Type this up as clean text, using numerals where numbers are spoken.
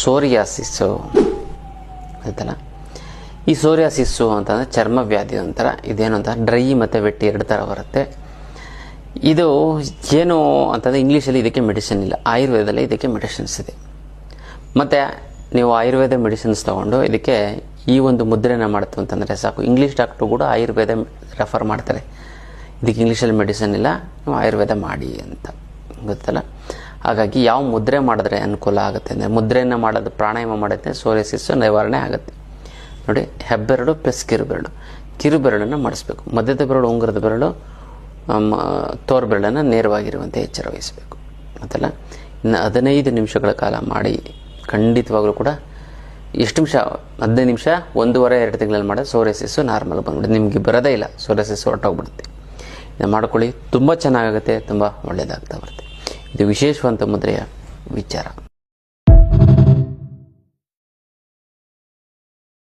Psoriasis ಆಯ್ತಲ್ಲ. ಈ psoriasis ಅಂತಂದರೆ ಚರ್ಮ ವ್ಯಾಧಿ ಒಂಥರ, ಇದೇನು ಅಂತ ಡ್ರೈ ಮತ್ತು ವೆಟ್ ಎರಡು ಥರ ಬರುತ್ತೆ. ಇದು ಏನು ಅಂತಂದರೆ ಇಂಗ್ಲೀಷಲ್ಲಿ ಇದಕ್ಕೆ ಮೆಡಿಸಿನ್ ಇಲ್ಲ, ಆಯುರ್ವೇದದಲ್ಲಿ ಇದಕ್ಕೆ ಮೆಡಿಸಿನ್ಸ್ ಇದೆ. ಮತ್ತು ನೀವು ಆಯುರ್ವೇದ ಮೆಡಿಸಿನ್ಸ್ ತೊಗೊಂಡು ಇದಕ್ಕೆ ಈ ಒಂದು ಮುದ್ರೆನ ಮಾಡ್ತು ಅಂತಂದರೆ ಸಾಕು. ಇಂಗ್ಲೀಷ್ ಡಾಕ್ಟ್ರು ಕೂಡ ಆಯುರ್ವೇದ ರೆಫರ್ ಮಾಡ್ತಾರೆ, ಇದಕ್ಕೆ ಇಂಗ್ಲೀಷಲ್ಲಿ ಮೆಡಿಸಿನ್ ಇಲ್ಲ, ನೀವು ಆಯುರ್ವೇದ ಮಾಡಿ ಅಂತ, ಗೊತ್ತಲ್ಲ. ಹಾಗಾಗಿ ಯಾವ ಮುದ್ರೆ ಮಾಡಿದ್ರೆ ಅನುಕೂಲ ಆಗುತ್ತೆ ಅಂದರೆ, ಮುದ್ರೆಯನ್ನು ಮಾಡೋದು ಪ್ರಾಣಾಯಾಮ ಮಾಡುತ್ತೆ, ಸೋರಿಯಾಸಿಸ್ಸು ನಿವಾರಣೆ ಆಗುತ್ತೆ. ನೋಡಿ, ಹೆಬ್ಬೆರಳು ಪ್ಲಸ್ ಕಿರುಬೆರಳನ್ನು ಮಾಡಿಸ್ಬೇಕು. ಮಧ್ಯದ ಬೆರಳು, ಉಂಗುರದ ಬೆರಳು, ತೋರು ಬೆರಳನ್ನು ನೇರವಾಗಿರುವಂತೆ ಎಚ್ಚರ ವಹಿಸಬೇಕು, ಗೊತ್ತಲ್ಲ. ಇನ್ನು 15 ನಿಮಿಷಗಳ ಕಾಲ ಮಾಡಿ, ಖಂಡಿತವಾಗ್ಲೂ ಕೂಡ ಎಷ್ಟು ನಿಮಿಷ, 15 ನಿಮಿಷ, 1.5-2 ತಿಂಗಳಲ್ಲಿ ಮಾಡೋದು ಸೋರಿಯಾಸಿಸ್ಸು ನಾರ್ಮಲ್ ಬಂದ್ಬಿಡುತ್ತೆ. ನಿಮಗೆ ಬರೋದೇ ಇಲ್ಲ, ಸೋರಿಯಾಸಿಸ್ ಹೊರಟೋಗ್ಬಿಡುತ್ತೆ. ಇದನ್ನು ಮಾಡ್ಕೊಳ್ಳಿ, ತುಂಬ ಚೆನ್ನಾಗಾಗುತ್ತೆ, ತುಂಬ ಒಳ್ಳೆಯದಾಗ್ತಾ ಬರುತ್ತೆ. ಇದು ವಿಶೇಷವಂತ ಮುದ್ರೆಯ ವಿಚಾರ.